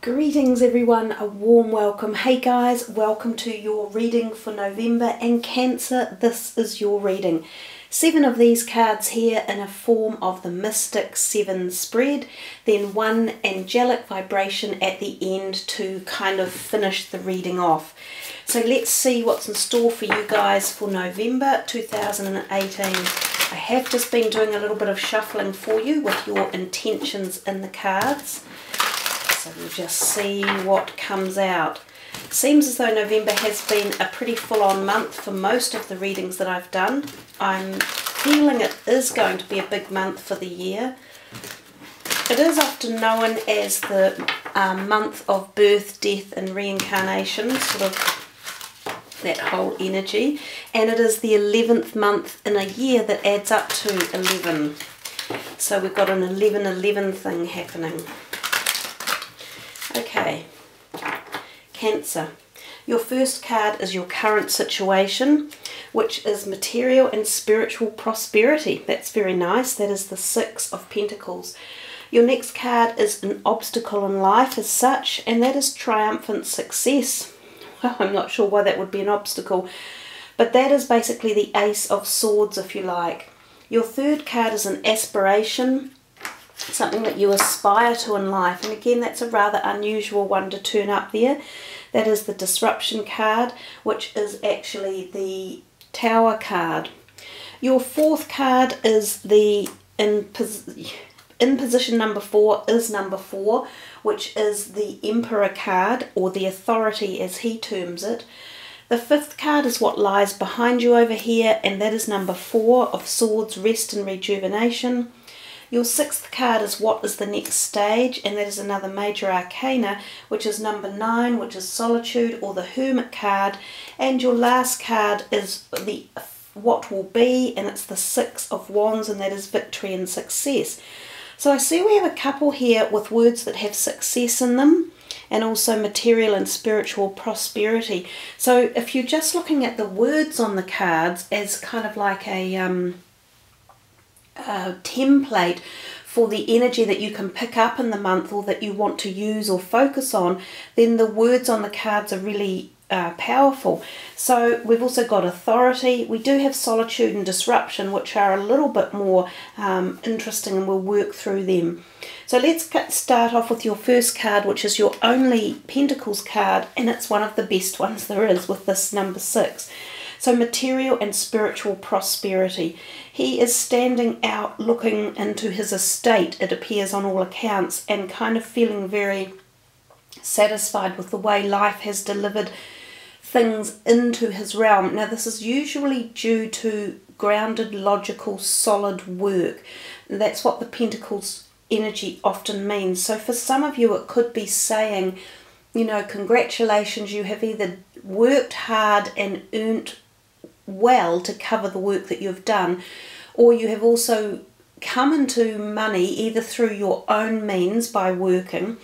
Greetings everyone, a warm welcome. Hey guys, welcome to your reading for November, and Cancer, this is your reading. 7 of these cards here in a form of the Mystic 7 spread, then one angelic vibration at the end to kind of finish the reading off. So let's see what's in store for you guys for November 2018. I have just been doing a little bit of shuffling for you with your intentions in the cards. So we'll just see what comes out. Seems as though November has been a pretty full-on month for most of the readings that I've done. I'm feeling it is going to be a big month for the year. It is often known as the month of birth, death and reincarnation, sort of that whole energy. And it is the 11th month in a year that adds up to 11. So we've got an 11-11 thing happening. Okay, Cancer. Your first card is your current situation, which is material and spiritual prosperity. That's very nice. That is the 6 of Pentacles. Your next card is an obstacle in life as such, and that is triumphant success. Well, I'm not sure why that would be an obstacle, but that is basically the Ace of Swords, if you like. Your third card is an aspiration, something that you aspire to in life, and again that's a rather unusual one to turn up there. That is the disruption card, which is actually the Tower card. Your fourth card is the in position number 4 is number 4, which is the Emperor card, or the authority as he terms it. The fifth card is what lies behind you over here, and that is number 4 of Swords, rest and rejuvenation. Your sixth card is what is the next stage, and that is another major arcana, which is number 9, which is solitude, or the Hermit card. And your last card is the what will be, and it's the 6 of Wands, and that is victory and success. So I see we have a couple here with words that have success in them, and also material and spiritual prosperity. So if you're just looking at the words on the cards as kind of like a template for the energy that you can pick up in the month, or that you want to use or focus on, then the words on the cards are really powerful. So we've also got authority. We do have solitude and disruption, which are a little bit more interesting, and we'll work through them. So let's start off with your first card, which is your only Pentacles card, and it's one of the best ones there is with this number 6. So material and spiritual prosperity. He is standing out looking into his estate, it appears on all accounts, and kind of feeling very satisfied with the way life has delivered things into his realm. Now this is usually due to grounded, logical, solid work. That's what the Pentacles energy often means. So for some of you it could be saying, you know, congratulations, you have either worked hard and earned well to cover the work that you've done, or you have also come into money either through your own means by working,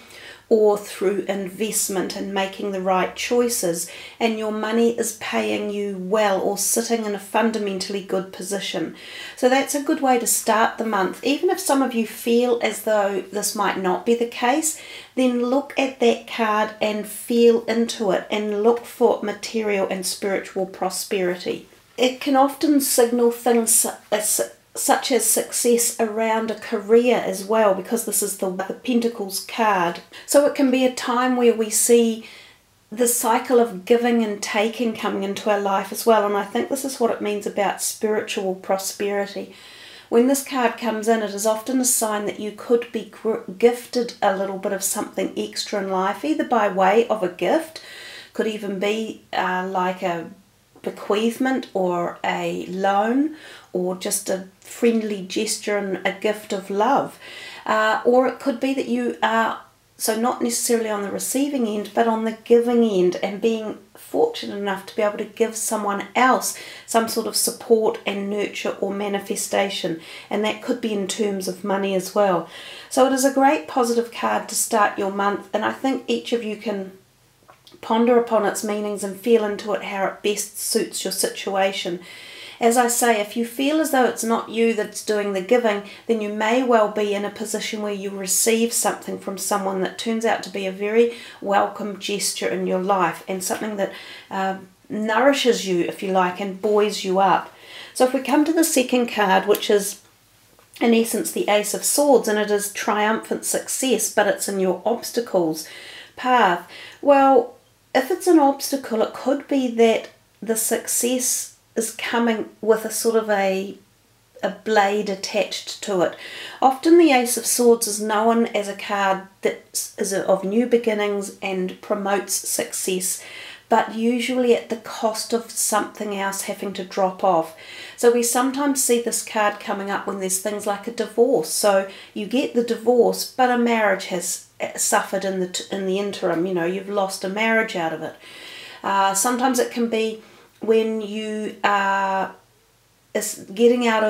or through investment and making the right choices, and your money is paying you well, or sitting in a fundamentally good position. So that's a good way to start the month. Even if some of you feel as though this might not be the case, then look at that card and feel into it, and look for material and spiritual prosperity. It can often signal things such as success around a career as well, because this is the Pentacles card. So it can be a time where we see the cycle of giving and taking coming into our life as well, and I think this is what it means about spiritual prosperity. When this card comes in, it is often a sign that you could be gifted a little bit of something extra in life, either by way of a gift, could even be like a bequeathment or a loan, or just a friendly gesture and a gift of love, or it could be that you are, so not necessarily on the receiving end, but on the giving end, and being fortunate enough to be able to give someone else some sort of support and nurture or manifestation, and that could be in terms of money as well. So it is a great positive card to start your month, and I think each of you can ponder upon its meanings and feel into it how it best suits your situation. As I say, if you feel as though it's not you that's doing the giving, then you may well be in a position where you receive something from someone that turns out to be a very welcome gesture in your life, and something that nourishes you, if you like, and buoys you up. So if we come to the second card, which is in essence the Ace of Swords, and it is triumphant success, but it's in your obstacles path. Well, if it's an obstacle, it could be that the success is coming with a sort of a blade attached to it. Often the Ace of Swords is known as a card that is of new beginnings and promotes success, but usually at the cost of something else having to drop off. So we sometimes see this card coming up when there's things like a divorce. So you get the divorce, but a marriage has suffered in the interim. You know, you've lost a marriage out of it. Sometimes it can be when you are getting out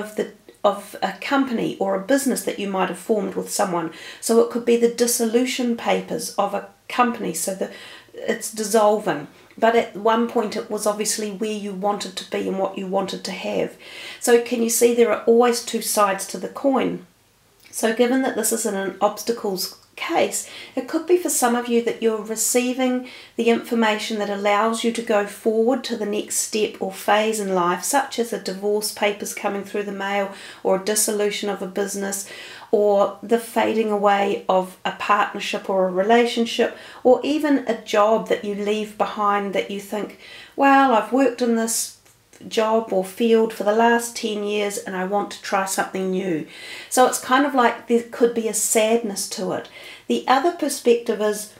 of a company or a business that you might have formed with someone. So it could be the dissolution papers of a company, so that it's dissolving. But at one point it was obviously where you wanted to be and what you wanted to have. So can you see there are always two sides to the coin? So given that this is in an obstacles case, it could be for some of you that you're receiving the information that allows you to go forward to the next step or phase in life, such as a divorce papers coming through the mail, or a dissolution of a business, or the fading away of a partnership or a relationship, or even a job that you leave behind that you think, well, I've worked in this job or field for the last 10 years and I want to try something new. So it's kind of like there could be a sadness to it. The other perspective is,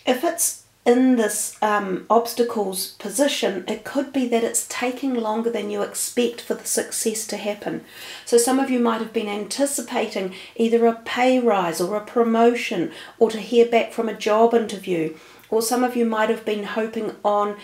if it's in this obstacles position, it could be that it's taking longer than you expect for the success to happen. So some of you might have been anticipating either a pay rise or a promotion, or to hear back from a job interview. Or some of you might have been hoping on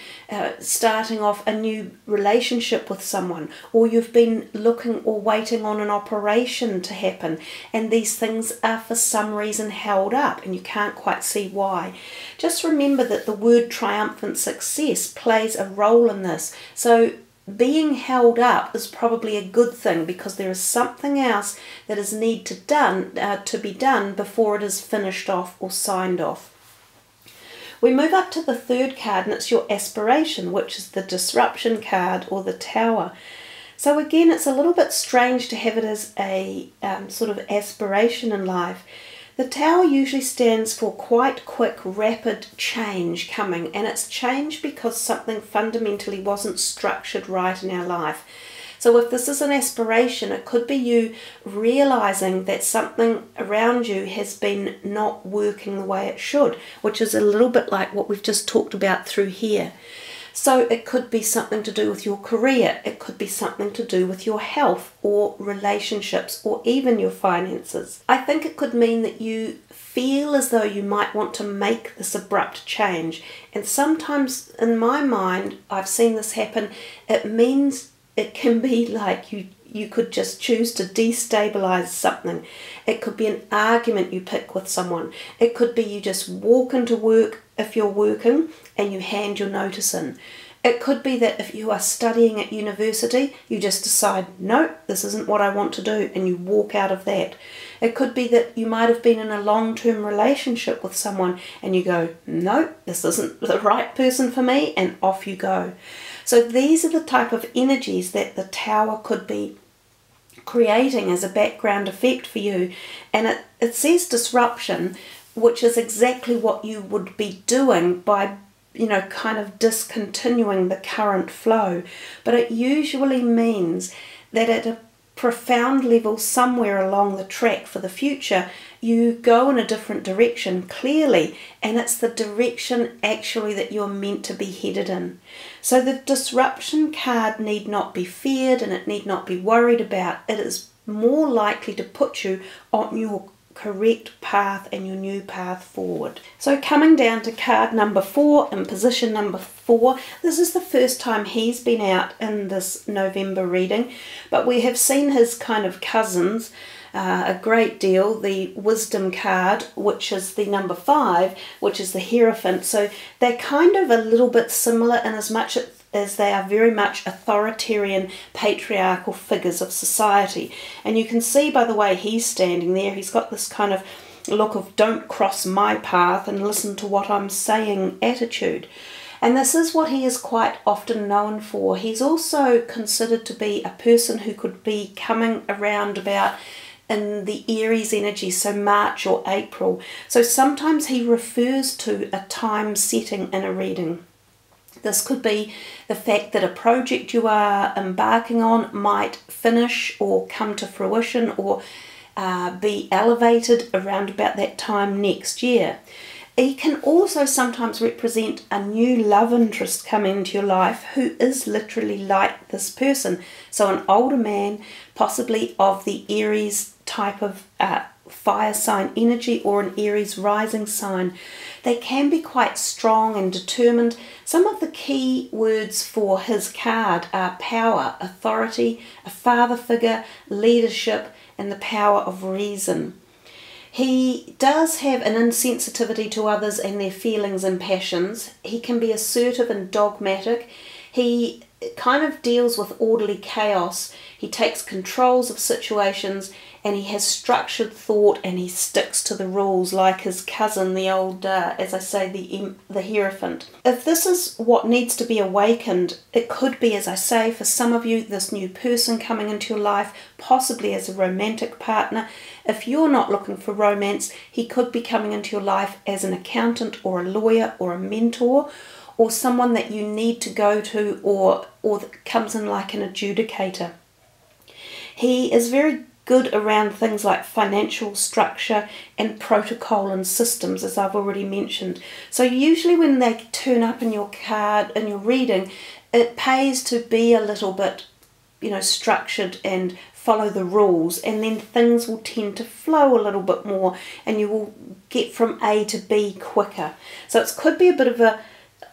starting off a new relationship with someone, or you've been looking or waiting on an operation to happen, and these things are for some reason held up and you can't quite see why. Just remember that the word triumphant success plays a role in this. So being held up is probably a good thing, because there is something else that is to be done before it is finished off or signed off. We move up to the third card, and it's your aspiration, which is the disruption card, or the Tower. So again, it's a little bit strange to have it as a sort of aspiration in life. The Tower usually stands for quite quick, rapid change coming, and it's change because something fundamentally wasn't structured right in our life. So if this is an aspiration, it could be you realizing that something around you has been not working the way it should, which is a little bit like what we've just talked about through here. So it could be something to do with your career, it could be something to do with your health or relationships, or even your finances. I think it could mean that you feel as though you might want to make this abrupt change. And sometimes in my mind, I've seen this happen. It means it can be like you could just choose to destabilize something. It could be an argument you pick with someone. It could be you just walk into work if you're working and you hand your notice in. It could be that if you are studying at university, you just decide, no, this isn't what I want to do, and you walk out of that. It could be that you might have been in a long-term relationship with someone and you go, no, this isn't the right person for me, and off you go. So these are the type of energies that the Tower could be creating as a background effect for you. And it says disruption, which is exactly what you would be doing by, you know, kind of discontinuing the current flow. But it usually means that at a profound level somewhere along the track for the future, you go in a different direction clearly, and it's the direction actually that you're meant to be headed in. So the disruption card need not be feared, and it need not be worried about. It is more likely to put you on your correct path and your new path forward. So coming down to card number 4 and position number 4, this is the first time he's been out in this November reading, but we have seen his kind of cousins a great deal. The wisdom card, which is the number 5, which is the Hierophant. So they're kind of a little bit similar in as much as they are very much authoritarian, patriarchal figures of society. And you can see by the way he's standing there, he's got this kind of look of don't cross my path and listen to what I'm saying attitude. And this is what he is quite often known for. He's also considered to be a person who could be coming around about in the Aries energy, so March or April. So sometimes he refers to a time setting in a reading. This could be the fact that a project you are embarking on might finish or come to fruition or be elevated around about that time next year. He can also sometimes represent a new love interest coming into your life who is literally like this person. So an older man, possibly of the Aries type of fire sign energy or an Aries rising sign. They can be quite strong and determined. Some of the key words for his card are power, authority, a father figure, leadership, and the power of reason. He does have an insensitivity to others and their feelings and passions. He can be assertive and dogmatic. He kind of deals with orderly chaos. He takes controls of situations and he has structured thought and he sticks to the rules like his cousin, the old, as I say, the Hierophant. If this is what needs to be awakened, it could be, as I say, for some of you, this new person coming into your life, possibly as a romantic partner. If you're not looking for romance, he could be coming into your life as an accountant or a lawyer or a mentor, or someone that you need to go to, or that comes in like an adjudicator. He is very good around things like financial structure and protocol and systems, as I've already mentioned. So usually when they turn up in your card, in your reading, it pays to be a little bit, structured and follow the rules, and then things will tend to flow a little bit more and you will get from A to B quicker. So it could be a bit of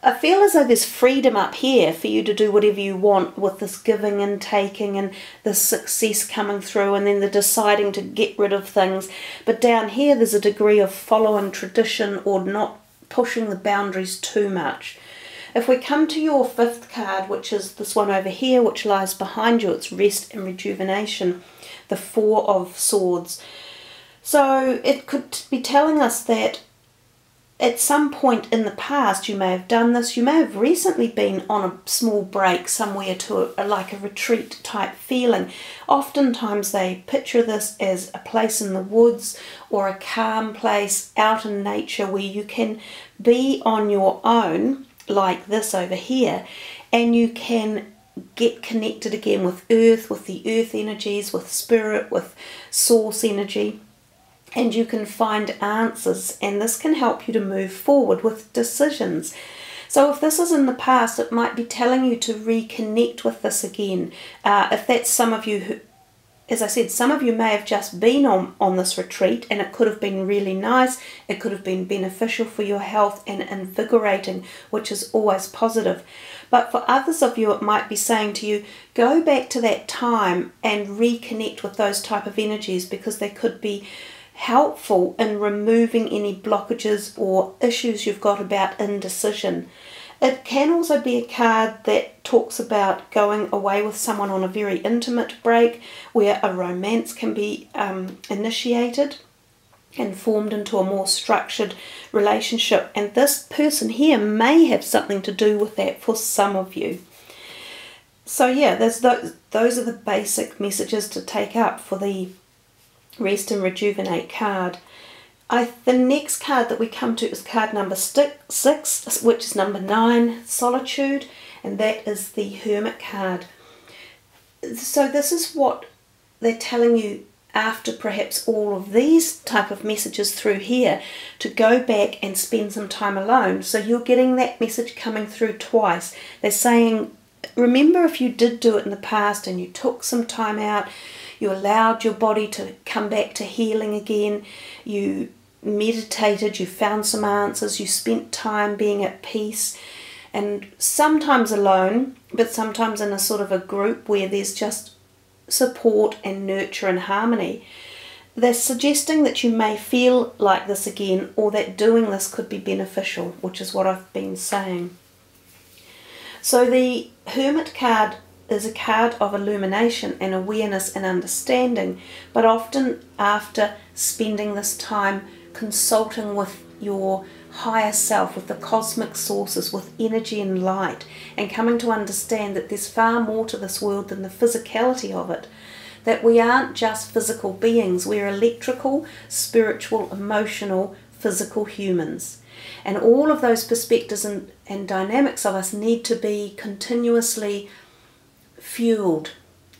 I feel as though there's freedom up here for you to do whatever you want with this giving and taking and the success coming through and then the deciding to get rid of things. But down here there's a degree of following tradition or not pushing the boundaries too much. If we come to your fifth card, which is this one over here, which lies behind you, it's rest and rejuvenation, the Four of Swords. So it could be telling us that at some point in the past you may have done this. You may have recently been on a small break somewhere to like a retreat type feeling. Oftentimes they picture this as a place in the woods or a calm place out in nature where you can be on your own, like this over here, and you can get connected again with earth, with the earth energies, with spirit, with source energy. And you can find answers, and this can help you to move forward with decisions. So if this is in the past, it might be telling you to reconnect with this again. If that's some of you who, as I said, some of you may have just been on this retreat and it could have been really nice. It could have been beneficial for your health and invigorating, which is always positive. But for others of you, it might be saying to you, go back to that time and reconnect with those type of energies, because they could be helpful in removing any blockages or issues you've got about indecision. It can also be a card that talks about going away with someone on a very intimate break where a romance can be initiated and formed into a more structured relationship. And this person here may have something to do with that for some of you. So yeah, those are the basic messages to take up for the Rest and Rejuvenate card. The next card that we come to is card number 6, which is number 9, Solitude, and that is the Hermit card. So this is what they're telling you after perhaps all of these type of messages through here, to go back and spend some time alone. So you're getting that message coming through twice. They're saying, remember, if you did do it in the past and you took some time out, you allowed your body to come back to healing again, you meditated, you found some answers, you spent time being at peace, and sometimes alone, but sometimes in a sort of a group where there's just support and nurture and harmony. They're suggesting that you may feel like this again, or that doing this could be beneficial, which is what I've been saying. So the Hermit card is a card of illumination and awareness and understanding, but often after spending this time consulting with your higher self, with the cosmic sources, with energy and light, and coming to understand that there's far more to this world than the physicality of it, that we aren't just physical beings, we're electrical, spiritual, emotional, physical humans. And all of those perspectives and dynamics of us need to be continuously fueled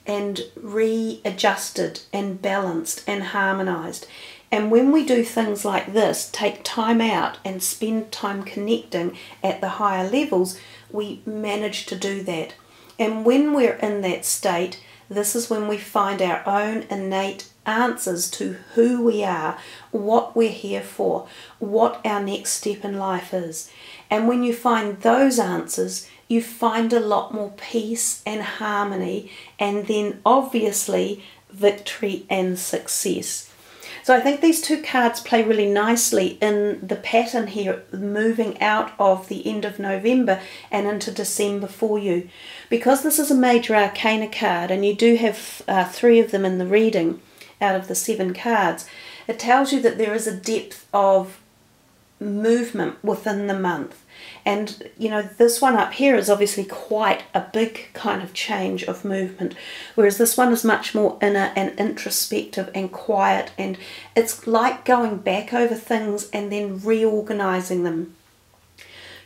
and readjusted and balanced and harmonized. And when we do things like this, take time out and spend time connecting at the higher levels, we manage to do that. And when we're in that state, this is when we find our own innate answers to who we are, what we're here for, what our next step in life is. And when you find those answers, you find a lot more peace and harmony, and then obviously victory and success. So I think these two cards play really nicely in the pattern here, moving out of the end of November and into December for you. Because this is a major arcana card, and you do have 3 of them in the reading out of the 7 cards, it tells you that there is a depth of movement within the month. And you know, this one up here is obviously quite a big kind of change of movement, whereas this one is much more inner and introspective and quiet, and it's like going back over things and then reorganizing them.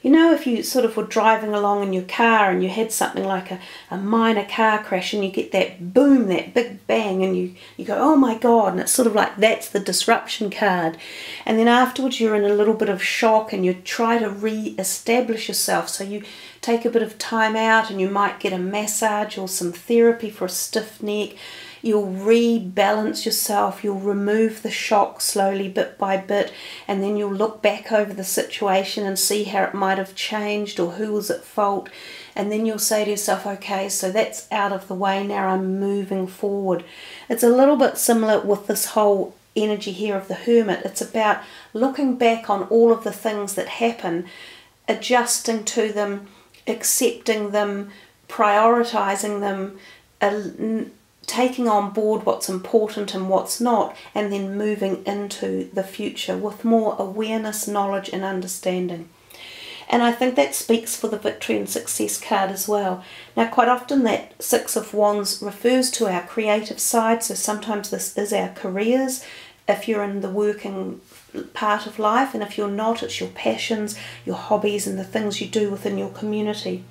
You know, if you sort of were driving along in your car and you had something like a minor car crash, and you get that boom, that big bang, and you go, oh my God, and it's sort of like that's the disruption card. And then afterwards you're in a little bit of shock and you try to re-establish yourself. So you take a bit of time out and you might get a massage or some therapy for a stiff neck. You'll rebalance yourself, you'll remove the shock slowly bit by bit, and then you'll look back over the situation and see how it might have changed or who was at fault, and then you'll say to yourself, okay, so that's out of the way, now I'm moving forward. It's a little bit similar with this whole energy here of the Hermit. It's about looking back on all of the things that happen, adjusting to them, accepting them, prioritizing them, taking on board what's important and what's not, and then moving into the future with more awareness, knowledge and understanding. And I think that speaks for the victory and success card as well. Now, quite often that 6 of Wands refers to our creative side, so sometimes this is our careers if you're in the working part of life, and if you're not, it's your passions, your hobbies and the things you do within your community.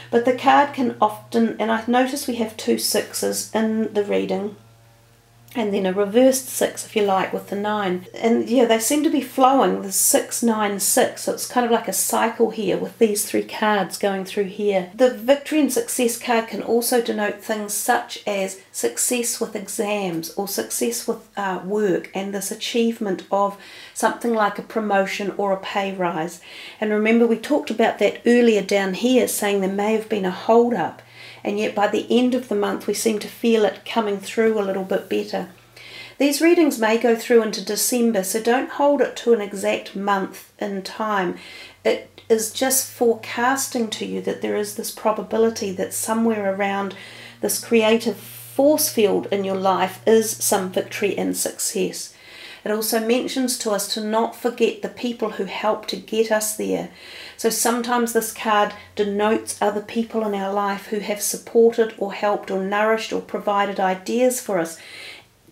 But the card can often, and I've noticed we have 2 6s in the reading, and then a reversed 6 if you like with the 9. And yeah, they seem to be flowing, the 6, 9, 6. So it's kind of like a cycle here with these 3 cards going through here. The victory and success card can also denote things such as success with exams or success with work, and this achievement of something like a promotion or a pay rise. And remember, we talked about that earlier down here, saying there may have been a hold up, and yet by the end of the month we seem to feel it coming through a little bit better. These readings may go through into December, so don't hold it to an exact month in time. It is just forecasting to you that there is this probability that somewhere around this creative force field in your life is some victory and success. It also mentions to us to not forget the people who helped to get us there. So sometimes this card denotes other people in our life who have supported or helped or nourished or provided ideas for us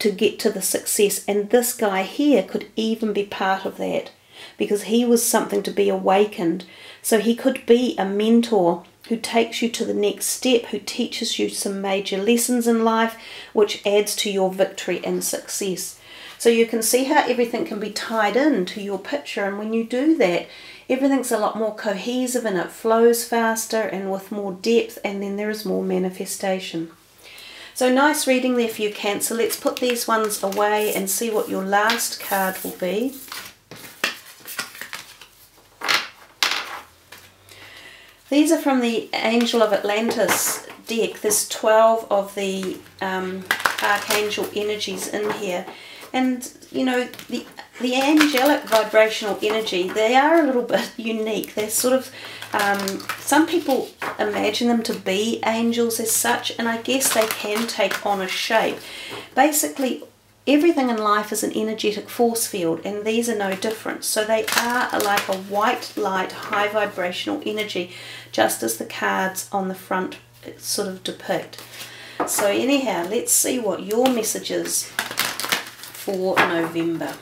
to get to the success. And this guy here could even be part of that, because he was something to be awakened. So he could be a mentor who takes you to the next step, who teaches you some major lessons in life, which adds to your victory and success. So you can see how everything can be tied in to your picture, and when you do that, everything's a lot more cohesive and it flows faster and with more depth, and then there is more manifestation. So nice reading there for you, Cancer. Let's put these ones away and see what your last card will be. These are from the Angel of Atlantis deck. There's 12 of the Archangel energies in here. And, you know, the the angelic vibrational energy, they are a little bit unique. They're sort of, some people imagine them to be angels as such, and I guess they can take on a shape. Basically, everything in life is an energetic force field, and these are no different. So they are like a white light, high vibrational energy, just as the cards on the front sort of depict. So anyhow, let's see what your message is for November.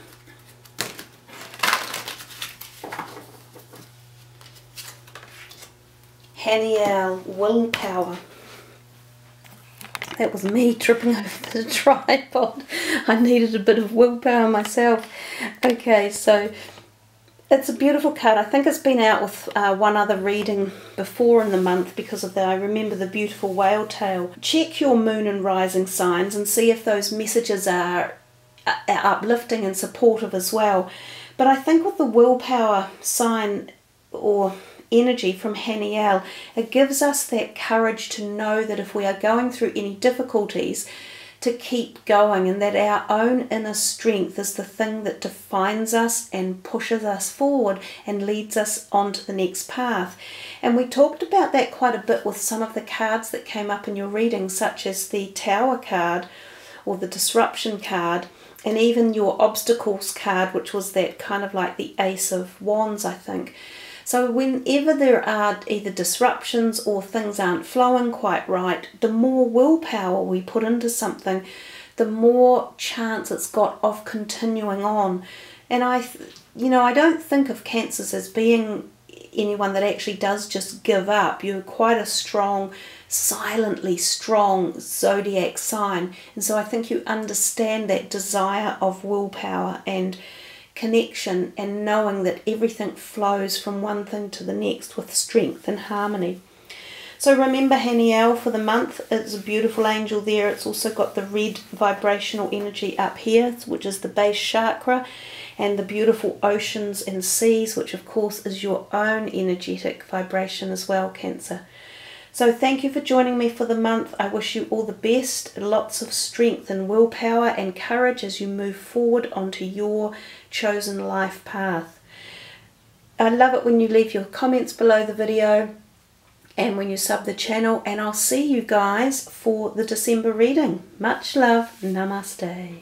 Haniel, willpower. That was me tripping over the tripod. I needed a bit of willpower myself. Okay, so it's a beautiful card. I think it's been out with one other reading before in the month because of that. I remember the beautiful whale tail. Check your moon and rising signs and see if those messages are uplifting and supportive as well. But I think with the willpower sign or energy from Haniel, it gives us that courage to know that if we are going through any difficulties, to keep going, and that our own inner strength is the thing that defines us and pushes us forward and leads us onto the next path. And we talked about that quite a bit with some of the cards that came up in your reading, such as the Tower card or the Disruption card, and even your Obstacles card, which was that kind of like the Ace of Wands, I think. So whenever there are either disruptions or things aren't flowing quite right, the more willpower we put into something, the more chance it's got of continuing on. And I don't think of Cancers as being anyone that actually does just give up. You're quite a strong, silently strong zodiac sign. And so I think you understand that desire of willpower and connection and knowing that everything flows from one thing to the next with strength and harmony. So remember, Haniel for the month, it's a beautiful angel there. It's also got the red vibrational energy up here, which is the base chakra, and the beautiful oceans and seas, which of course is your own energetic vibration as well, Cancer. So thank you for joining me for the month. I wish you all the best, lots of strength and willpower and courage as you move forward onto your chosen life path. I love it when you leave your comments below the video and when you sub the channel, and I'll see you guys for the December reading. Much love. Namaste.